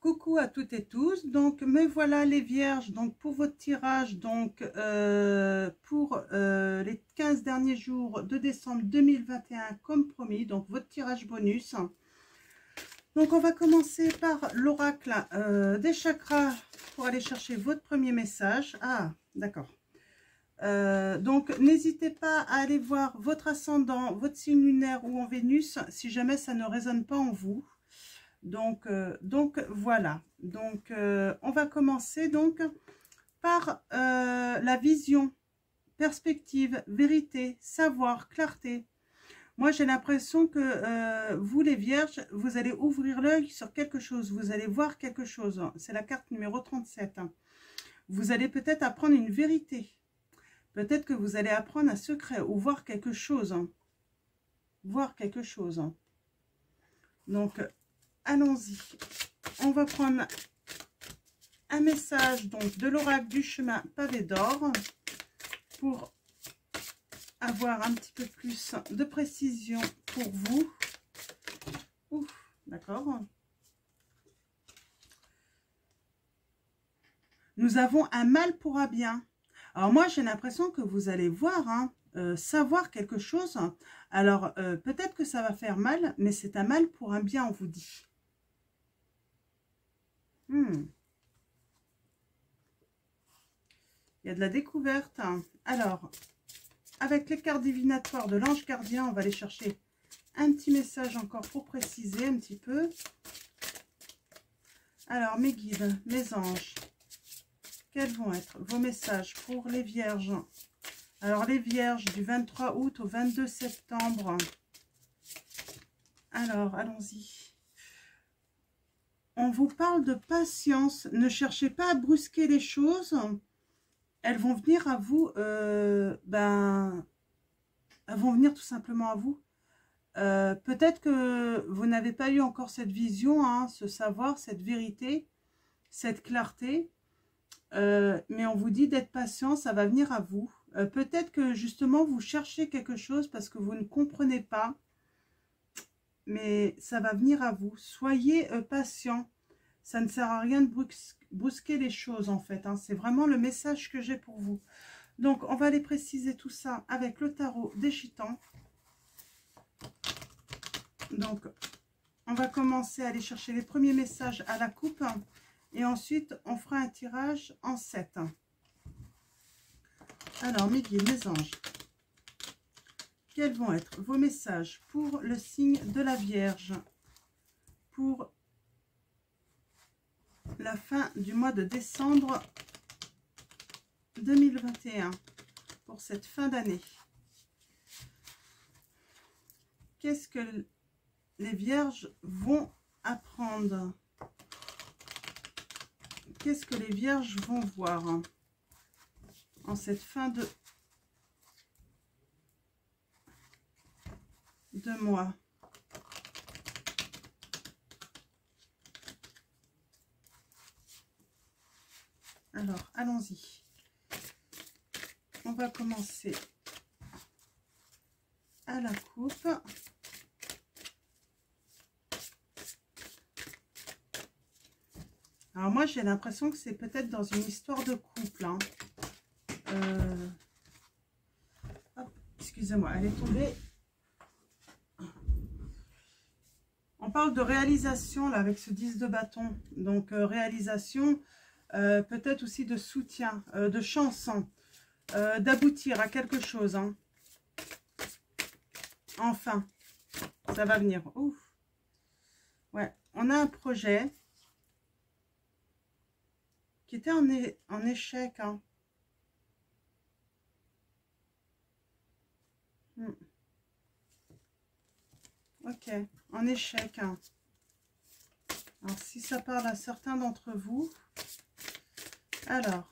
Coucou à toutes et tous, donc me voilà les vierges, donc pour votre tirage, donc pour les 15 derniers jours de décembre 2021 comme promis, donc votre tirage bonus. Donc on va commencer par l'oracle des chakras pour aller chercher votre premier message. Ah d'accord. Donc n'hésitez pas à aller voir votre ascendant, votre signe lunaire ou en Vénus si jamais ça ne résonne pas en vous. Donc voilà, donc on va commencer donc par la vision, perspective, vérité, savoir, clarté. Moi j'ai l'impression que vous les vierges, vous allez ouvrir l'œil sur quelque chose, vous allez voir quelque chose, c'est la carte numéro 37. Vous allez peut-être apprendre une vérité, peut-être que vous allez apprendre un secret ou voir quelque chose, donc allons-y, on va prendre un message donc de l'oracle du chemin pavé d'or pour avoir un petit peu plus de précision pour vous. D'accord. Nous avons un mal pour un bien. Alors moi j'ai l'impression que vous allez voir, savoir quelque chose. Alors peut-être que ça va faire mal, mais c'est un mal pour un bien, on vous dit. Il y a de la découverte. Alors, avec les cartes divinatoires de l'ange gardien, on va aller chercher un petit message encore pour préciser un petit peu. Alors, mes guides, mes anges, quels vont être vos messages pour les vierges? Alors, les vierges du 23 août au 22 septembre. Alors, allons-y. On vous parle de patience. Ne cherchez pas à brusquer les choses. Elles vont venir à vous, elles vont venir tout simplement à vous. Peut-être que vous n'avez pas eu encore cette vision, ce savoir, cette vérité, cette clarté. Mais on vous dit d'être patient, ça va venir à vous. Peut-être que justement vous cherchez quelque chose parce que vous ne comprenez pas. Mais ça va venir à vous. Soyez patient. Ça ne sert à rien de brusquer les choses en fait. C'est vraiment le message que j'ai pour vous. Donc on va aller préciser tout ça avec le tarot des Gitans. Donc on va commencer à aller chercher les premiers messages à la coupe. Et ensuite on fera un tirage en 7. Alors mes guides, mes anges, quels vont être vos messages pour le signe de la Vierge pour la fin du mois de décembre 2021, pour cette fin d'année? Qu'est-ce que les vierges vont apprendre? Qu'est-ce que les vierges vont voir en cette fin de mois? Alors, allons-y. On va commencer à la coupe. Alors moi, j'ai l'impression que c'est peut-être dans une histoire de couple. Excusez-moi, elle est tombée. On parle de réalisation là avec ce 10 de bâton. Donc réalisation, peut-être aussi de soutien, de chance, d'aboutir à quelque chose. Enfin, ça va venir. Ouf. Ouais, on a un projet qui était en échec. Ok, en échec. Alors, si ça parle à certains d'entre vous, alors,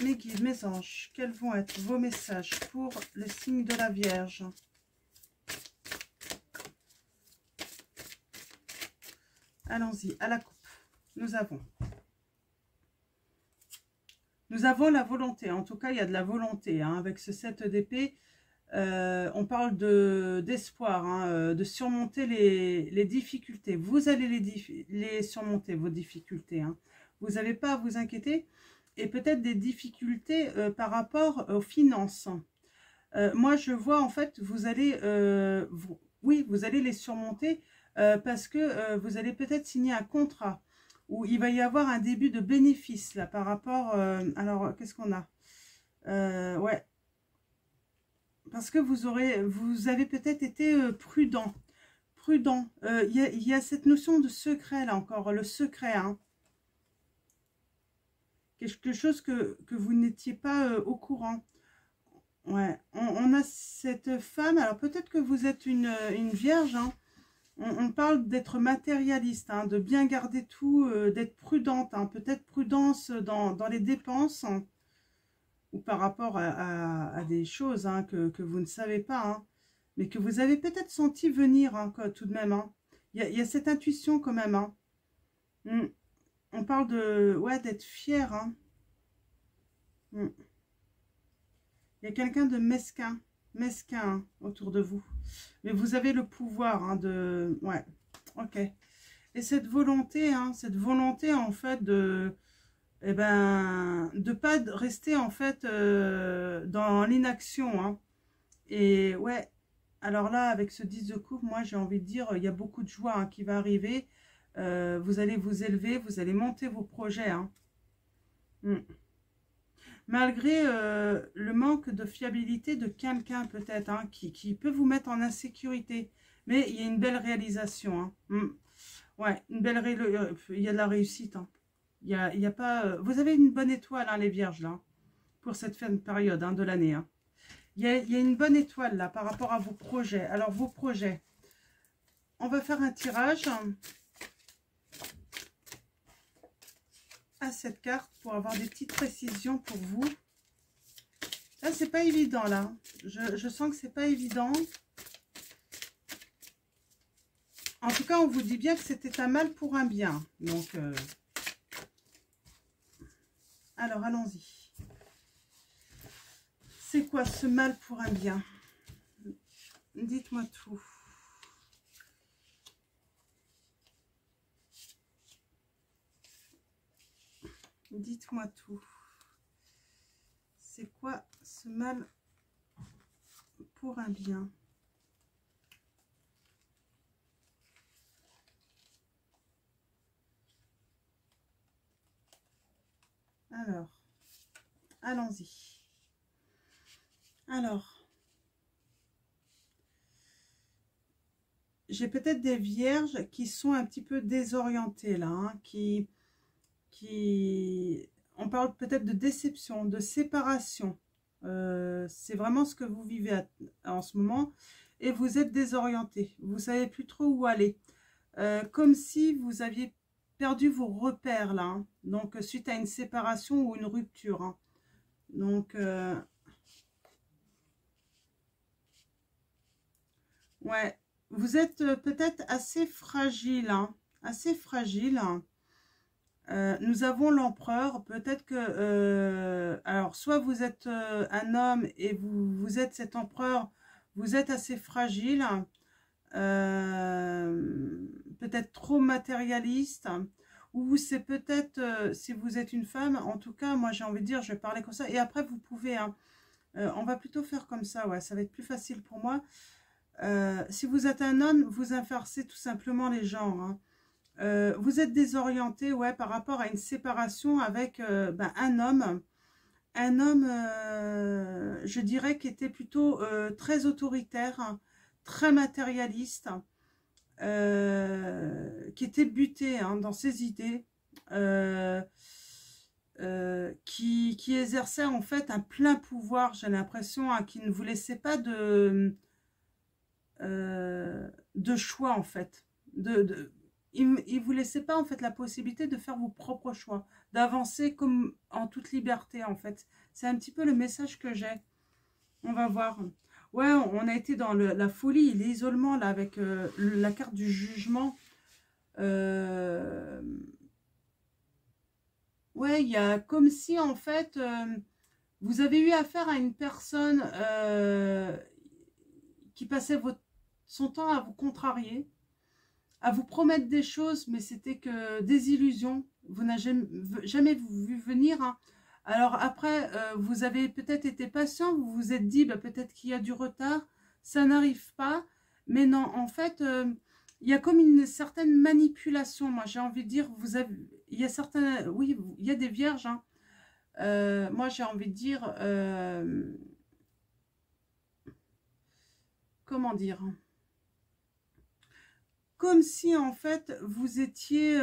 mes guides, mes anges, quels vont être vos messages pour le signe de la Vierge? Allons-y, à la coupe. Nous avons la volonté. En tout cas, il y a de la volonté. Avec ce 7 d'épée, On parle d'espoir, hein, de surmonter les difficultés. Vous allez les surmonter, vos difficultés. Hein. Vous n'avez pas à vous inquiéter. Et peut-être des difficultés par rapport aux finances. Moi, je vois, en fait, vous allez, oui, vous allez les surmonter parce que vous allez peut-être signer un contrat où il va y avoir un début de bénéfice, là, par rapport... alors, qu'est-ce qu'on a ouais. Parce que vous avez peut-être été prudent. Prudent. Il y a cette notion de secret, là, encore. Le secret, hein. Quelque chose que vous n'étiez pas au courant. Ouais, on a cette femme, alors peut-être que vous êtes une vierge, hein. On parle d'être matérialiste, hein, de bien garder tout, d'être prudente, hein, peut-être prudence dans les dépenses, hein, ou par rapport à des choses hein, que vous ne savez pas, hein, mais que vous avez peut-être senti venir hein, tout de même. Hein. Il y a cette intuition quand même. Hein. On parle de ouais, d'être fier. Hein. Il y a quelqu'un de mesquin hein, autour de vous. Mais vous avez le pouvoir hein, de... Ouais, ok. Et cette volonté en fait de... Eh ben, de pas rester en fait dans l'inaction. Hein. Et ouais, alors là, avec ce 10 de coupe, moi j'ai envie de dire, il y a beaucoup de joie hein, qui va arriver. Vous allez vous élever, vous allez monter vos projets. Hein. Malgré le manque de fiabilité de quelqu'un peut-être, hein, qui peut vous mettre en insécurité. Mais il y a une belle réalisation. Hein. Ouais, une belle il y a de la réussite. Hein. Il y a pas, vous avez une bonne étoile, hein, les vierges, là, pour cette fin de période hein, de l'année. Hein. Il y a une bonne étoile, là, par rapport à vos projets. Alors, vos projets, on va faire un tirage à cette carte pour avoir des petites précisions pour vous. Là, c'est pas évident, là. Je sens que c'est pas évident. En tout cas, on vous dit bien que c'était un mal pour un bien. Donc, alors, allons-y. C'est quoi ce mal pour un bien? Dites-moi tout. Dites-moi tout. C'est quoi ce mal pour un bien? Alors, allons-y. Alors, j'ai peut-être des vierges qui sont un petit peu désorientées là, hein, on parle peut-être de déception, de séparation. C'est vraiment ce que vous vivez en ce moment et vous êtes désorienté. Vous savez plus trop où aller. Comme si vous aviez perdu vos repères là. Hein. Donc, suite à une séparation ou une rupture. Hein. Donc, ouais, vous êtes peut-être assez fragile. Hein, assez fragile. Hein. Nous avons l'empereur, peut-être que, alors soit vous êtes un homme et vous êtes cet empereur, vous êtes assez fragile, peut-être trop matérialiste, ou c'est peut-être, si vous êtes une femme, en tout cas, moi j'ai envie de dire, je vais parler comme ça, et après vous pouvez, hein, on va plutôt faire comme ça, ouais, ça va être plus facile pour moi. Si vous êtes un homme, vous inversez tout simplement les genres, hein. Vous êtes désorienté ouais, par rapport à une séparation avec un homme. Un homme, je dirais, qui était plutôt très autoritaire, hein, très matérialiste, qui était buté hein, dans ses idées, qui exerçait en fait un plein pouvoir, j'ai l'impression, hein, qui ne vous laissait pas de choix en fait, il ne vous laissait pas en fait la possibilité de faire vos propres choix, d'avancer comme en toute liberté en fait. C'est un petit peu le message que j'ai. On va voir. Ouais, on a été dans la folie, l'isolement là avec la carte du jugement. Ouais, il y a comme si en fait vous avez eu affaire à une personne. qui passait son temps à vous contrarier, à vous promettre des choses, mais c'était que des illusions. Vous n'avez jamais vu venir. Hein. Alors après, vous avez peut-être été patient, vous vous êtes dit, bah, peut-être qu'il y a du retard, ça n'arrive pas. Mais non, en fait, il y a comme une certaine manipulation. Moi, j'ai envie de dire, il y a certains, oui, il y a des vierges. Hein. Moi, j'ai envie de dire, comment dire, comme si en fait vous étiez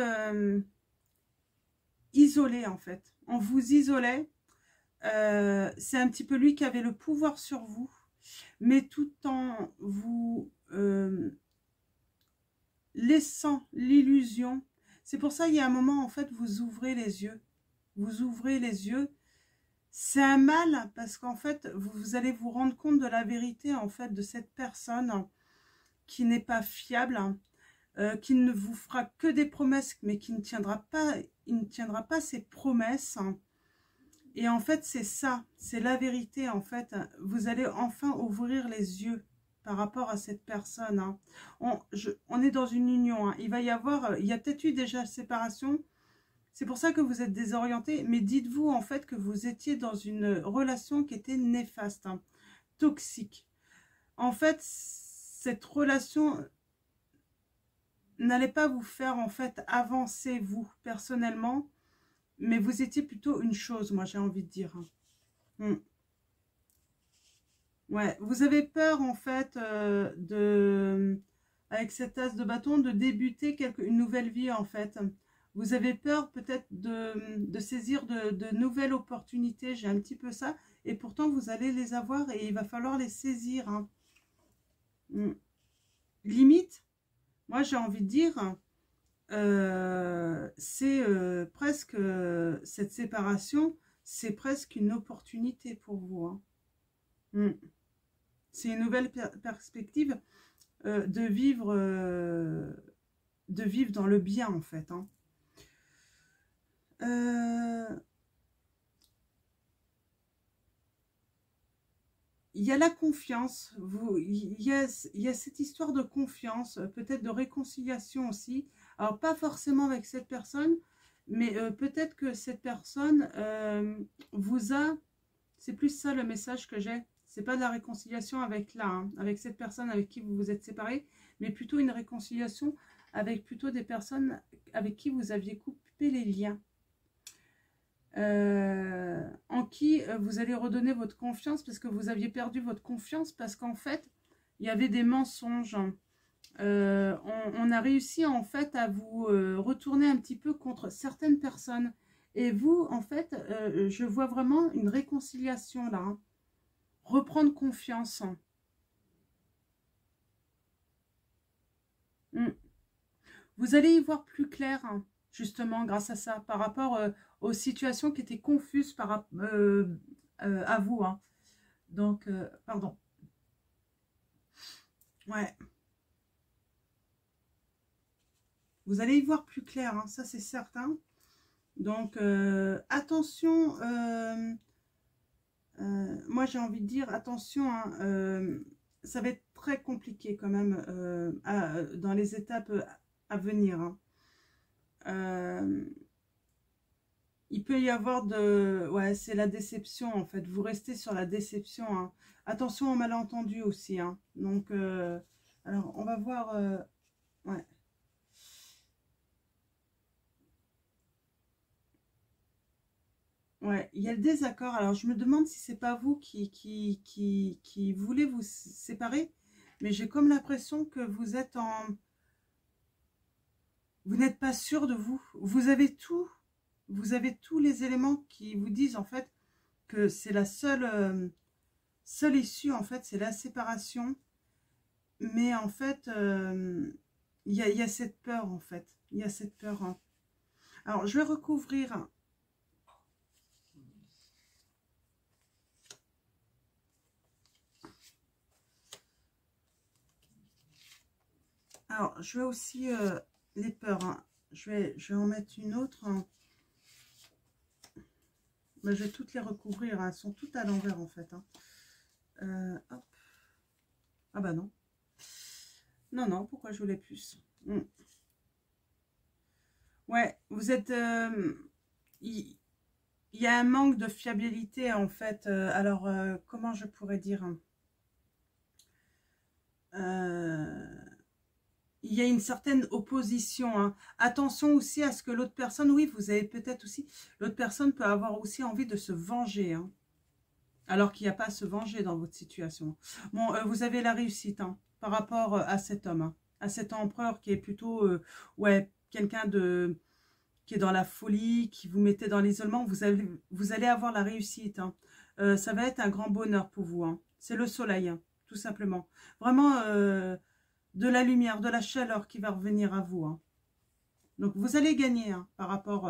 isolé en fait. On vous isolait. C'est un petit peu lui qui avait le pouvoir sur vous, mais tout en vous laissant l'illusion. C'est pour ça il y a un moment en fait vous ouvrez les yeux. Vous ouvrez les yeux. C'est un mal parce qu'en fait vous allez vous rendre compte de la vérité en fait de cette personne qui n'est pas fiable, qui ne vous fera que des promesses mais qui ne tiendra pas, il ne tiendra pas ses promesses. Et en fait c'est ça, c'est la vérité en fait. Vous allez enfin ouvrir les yeux par rapport à cette personne. Hein. On est dans une union, hein. Il va y avoir, il y a peut-être eu déjà séparation. C'est pour ça que vous êtes désorienté, mais dites-vous en fait que vous étiez dans une relation qui était néfaste, hein, toxique. En fait, cette relation n'allait pas vous faire en fait avancer vous personnellement, mais vous étiez plutôt une chose, moi j'ai envie de dire. Hein. Ouais, vous avez peur en fait avec cet as de bâton, de débuter une nouvelle vie en fait. Vous avez peur peut-être de saisir de nouvelles opportunités, j'ai un petit peu ça, et pourtant vous allez les avoir et il va falloir les saisir. Hein. Limite, moi j'ai envie de dire, c'est presque, cette séparation, c'est presque une opportunité pour vous. Hein. C'est une nouvelle perspective de vivre dans le bien en fait. Hein. Il y a la confiance, il y a cette histoire de confiance, peut-être de réconciliation aussi. Alors pas forcément avec cette personne, mais peut-être que cette personne vous a, c'est plus ça le message que j'ai. C'est pas de la réconciliation avec avec cette personne avec qui vous vous êtes séparés, mais plutôt une réconciliation avec plutôt des personnes avec qui vous aviez coupé les liens. En qui vous allez redonner votre confiance parce que vous aviez perdu votre confiance parce qu'en fait, il y avait des mensonges. On a réussi en fait à vous retourner un petit peu contre certaines personnes. Et vous, en fait, je vois vraiment une réconciliation là. Hein. Reprendre confiance. Vous allez y voir plus clair, hein, justement, grâce à ça, par rapport aux situations qui étaient confuses à vous. Hein. Donc, pardon. Ouais. Vous allez y voir plus clair, hein, ça c'est certain. Donc, attention, moi j'ai envie de dire, attention, hein, ça va être très compliqué quand même dans les étapes à venir. Hein. Il peut y avoir ouais, c'est la déception en fait. Vous restez sur la déception. Hein. Attention aux malentendus aussi. Hein. Donc, alors on va voir. Ouais. Ouais, il y a le désaccord. Alors je me demande si c'est pas vous qui voulez vous séparer, mais j'ai comme l'impression que vous êtes vous n'êtes pas sûr de vous. Vous avez tout. Vous avez tous les éléments qui vous disent en fait que c'est la seule issue en fait, c'est la séparation. Mais en fait, il y a cette peur en fait. Il y a cette peur. Hein. Alors je vais recouvrir. Alors je vais aussi les peurs. Hein. Je vais en mettre une autre. Hein. Ben, je vais toutes les recouvrir. Hein. Elles sont toutes à l'envers en fait. Hein. Hop. Ah bah non. Non, non, pourquoi je voulais plus? Ouais, vous êtes... il y a un manque de fiabilité en fait. Alors, comment je pourrais dire? euh, il y a une certaine opposition, hein. Attention aussi à ce que l'autre personne, oui, vous avez peut-être aussi, l'autre personne peut avoir aussi envie de se venger, hein, alors qu'il n'y a pas à se venger dans votre situation. Bon, vous avez la réussite, hein, par rapport à cet homme, hein, à cet empereur qui est plutôt, ouais, quelqu'un de qui est dans la folie, qui vous mettez dans l'isolement. Vous allez avoir la réussite, hein. Ça va être un grand bonheur pour vous, hein. C'est le soleil, hein, tout simplement. Vraiment, de la lumière, de la chaleur qui va revenir à vous, hein. Donc vous allez gagner, hein, par rapport...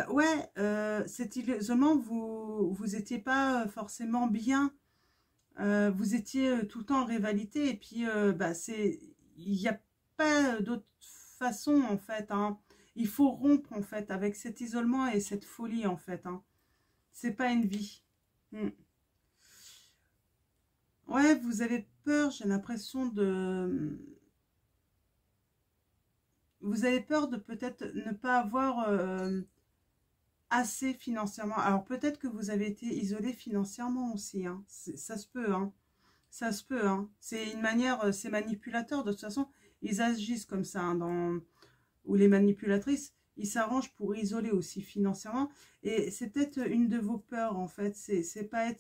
ouais, cet isolement, vous étiez pas forcément bien. Vous étiez tout le temps en rivalité. Et puis, bah, il n'y a pas d'autre façon, en fait, hein. Il faut rompre, en fait, avec cet isolement et cette folie, en fait, hein. C'est pas une vie. Hmm. Ouais, vous avez peur, j'ai l'impression de... Vous avez peur de peut-être ne pas avoir assez financièrement. Alors peut-être que vous avez été isolé financièrement aussi, hein. Ça se peut, hein. Ça se peut, hein. C'est une manière, ces manipulateurs, de toute façon, ils agissent comme ça, hein, ou les manipulatrices, ils s'arrangent pour isoler aussi financièrement. Et c'est peut-être une de vos peurs, en fait. C'est pas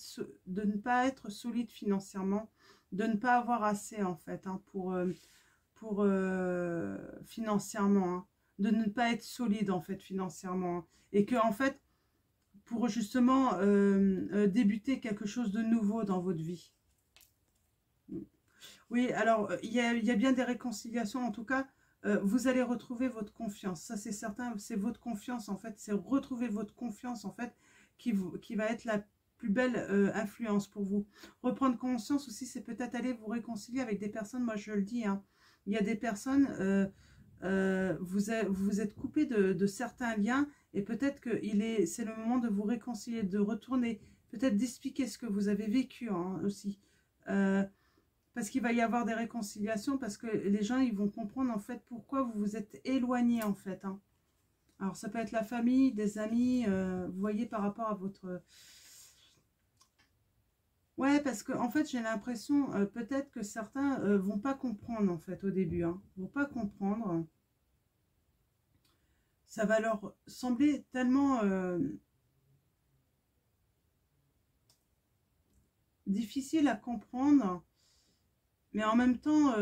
de ne pas être solide financièrement, de ne pas avoir assez, en fait, hein, pour financièrement, hein, de ne pas être solide en fait financièrement, hein, et que en fait pour justement débuter quelque chose de nouveau dans votre vie. Oui, alors il y a bien des réconciliations en tout cas. Vous allez retrouver votre confiance, ça c'est certain. C'est votre confiance en fait, c'est retrouver votre confiance en fait qui va être la plus belle influence pour vous. Reprendre conscience aussi, c'est peut-être aller vous réconcilier avec des personnes. Moi je le dis, hein, il y a des personnes, vous êtes coupé de certains liens, et peut-être que c'est le moment de vous réconcilier, de retourner, peut-être d'expliquer ce que vous avez vécu, hein, aussi. Parce qu'il va y avoir des réconciliations, parce que les gens ils vont comprendre en fait pourquoi vous vous êtes éloigné en fait, hein. Alors ça peut être la famille, des amis, vous voyez par rapport à votre... Ouais, parce que en fait j'ai l'impression peut-être que certains vont pas comprendre en fait au début, hein, vont pas comprendre. Ça va leur sembler tellement difficile à comprendre, mais en même temps,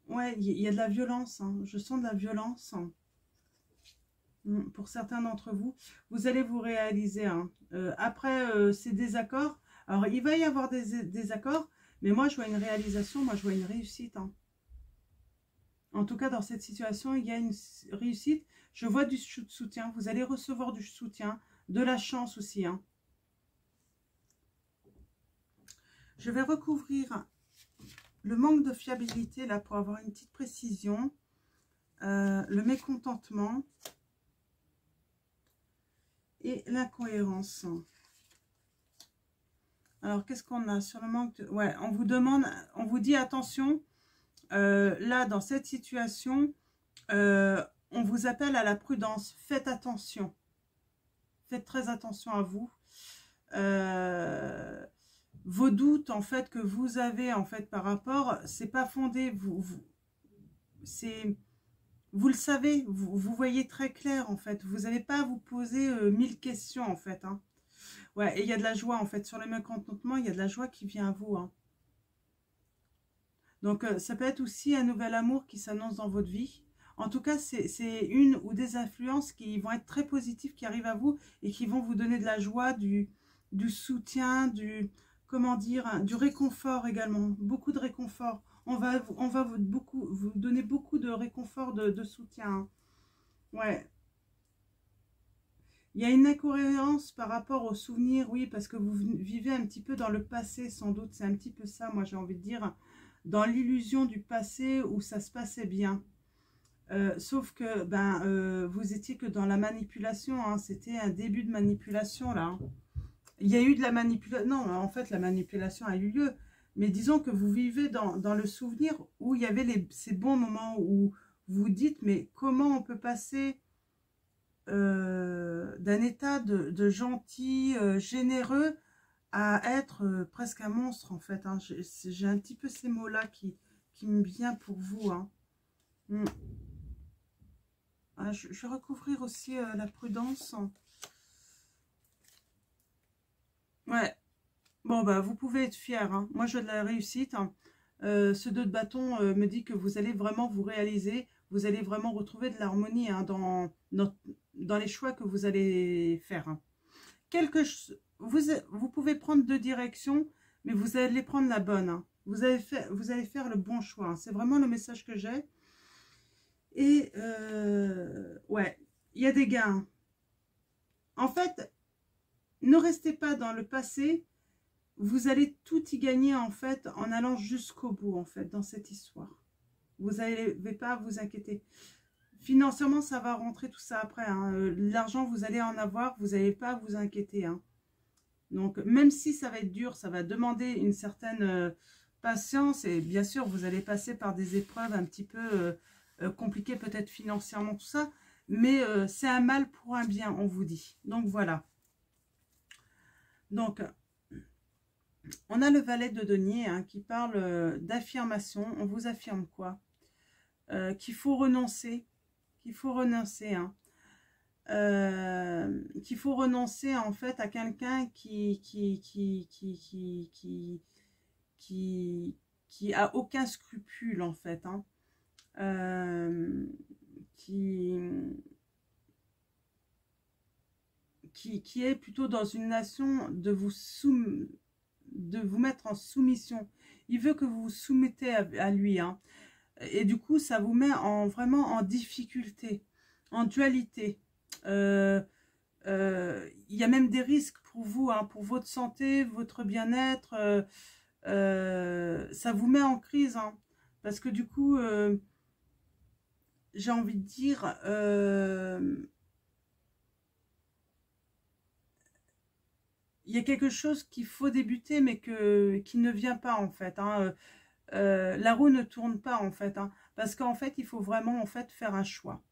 ouais, il y a de la violence, hein. Je sens de la violence, hein. Pour certains d'entre vous, vous allez vous réaliser, hein. Après ces désaccords, alors il va y avoir des désaccords, mais moi je vois une réalisation, moi je vois une réussite, hein. En tout cas, dans cette situation, il y a une réussite. Je vois du soutien, vous allez recevoir du soutien, de la chance aussi, hein. Je vais recouvrir le manque de fiabilité, là, pour avoir une petite précision. Le mécontentement et l'incohérence. Alors, qu'est-ce qu'on a sur le manque de... Ouais, on vous demande, on vous dit attention, là, dans cette situation, on vous appelle à la prudence. Faites attention. Faites très attention à vous. Vos doutes, en fait, que vous avez, en fait, par rapport, c'est pas fondé. Vous le savez, vous voyez très clair, en fait. Vous n'avez pas à vous poser 1000 questions, en fait, hein. Ouais, et il y a de la joie, en fait. Sur le mécontentement, il y a de la joie qui vient à vous, hein. Donc, ça peut être aussi un nouvel amour qui s'annonce dans votre vie. En tout cas, c'est une ou des influences qui vont être très positives, qui arrivent à vous et qui vont vous donner de la joie, du soutien, comment dire, hein, du réconfort également. Beaucoup de réconfort. On va vous donner beaucoup de réconfort, de soutien, hein. Ouais. Il y a une incohérence par rapport aux souvenirs, oui, parce que vous vivez un petit peu dans le passé, sans doute. C'est un petit peu ça, moi, j'ai envie de dire. Dans l'illusion du passé où ça se passait bien. Sauf que vous étiez que dans la manipulation, hein. C'était un début de manipulation, là, hein. Il y a eu de la manipulation. Non, en fait, la manipulation a eu lieu. Mais disons que vous vivez dans le souvenir où il y avait ces bons moments où vous dites, mais comment on peut passer d'un état de gentil, généreux, à être presque un monstre, en fait. Hein. J'ai un petit peu ces mots-là qui me viennent pour vous. Hein. Mm. Ah, je vais recouvrir aussi la prudence. Ouais. Bon, bah, vous pouvez être fier. Hein. Moi, j'ai de la réussite. Hein. Ce 2 de bâton me dit que vous allez vraiment vous réaliser. Vous allez vraiment retrouver de l'harmonie hein, dans les choix que vous allez faire. Hein. Vous pouvez prendre 2 directions, mais vous allez prendre la bonne. Hein. Vous allez faire le bon choix. Hein. C'est vraiment le message que j'ai. Et ouais, il y a des gains. En fait, ne restez pas dans le passé. Vous allez tout y gagner en fait en allant jusqu'au bout en fait dans cette histoire. Vous n'allez pas vous inquiéter. Financièrement, ça va rentrer tout ça après. Hein. L'argent, vous allez en avoir, vous n'allez pas vous inquiéter. Hein. Donc, même si ça va être dur, ça va demander une certaine patience. Et bien sûr, vous allez passer par des épreuves un petit peu compliquées, peut-être financièrement, tout ça. Mais c'est un mal pour un bien, on vous dit. Donc, voilà. Donc, on a le valet de denier hein, qui parle d'affirmation. On vous affirme quoi? Qu'il faut renoncer. Qu'il faut renoncer. Hein. Qu'il faut renoncer en fait à quelqu'un qui a aucun scrupule en fait. Hein. Qui est plutôt dans une nation de vous mettre en soumission. Il veut que vous vous soumettez à lui. Hein. Et du coup, ça vous met vraiment en difficulté, en dualité. Il y a même des risques pour vous, hein, pour votre santé, votre bien-être. Ça vous met en crise. Hein, parce que du coup, j'ai envie de dire... il y a quelque chose qu'il faut débuter, mais qui ne vient pas, en fait. Hein. La roue ne tourne pas, en fait. Hein, parce qu'en fait, il faut vraiment, en fait, faire un choix.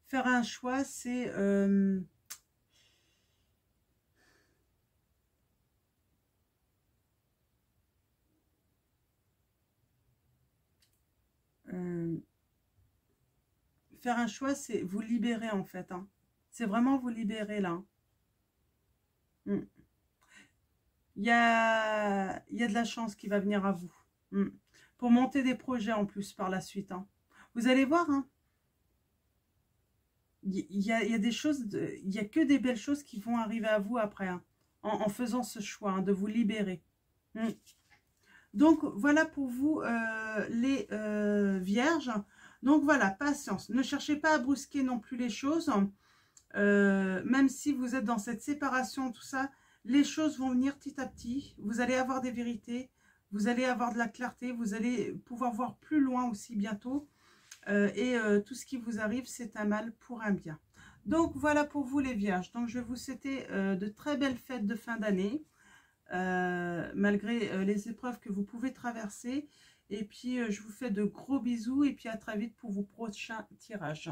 Faire un choix, c'est... faire un choix, c'est vous libérer, en fait. Hein. C'est vraiment vous libérer, là. Mm. Il y a de la chance qui va venir à vous. Mm. Pour monter des projets, en plus, par la suite. Hein. Vous allez voir, hein. Il y a des choses, il n'y a que des belles choses qui vont arriver à vous après, hein, en faisant ce choix, hein, de vous libérer. Mm. Donc, voilà pour vous, les vierges. Donc, voilà, patience. Ne cherchez pas à brusquer non plus les choses. Même si vous êtes dans cette séparation, tout ça, les choses vont venir petit à petit. Vous allez avoir des vérités, vous allez avoir de la clarté, vous allez pouvoir voir plus loin aussi bientôt. Tout ce qui vous arrive, c'est un mal pour un bien. Donc, voilà pour vous les vierges. Donc, je vais vous souhaiter de très belles fêtes de fin d'année, malgré les épreuves que vous pouvez traverser. Et puis, je vous fais de gros bisous et puis à très vite pour vos prochains tirages.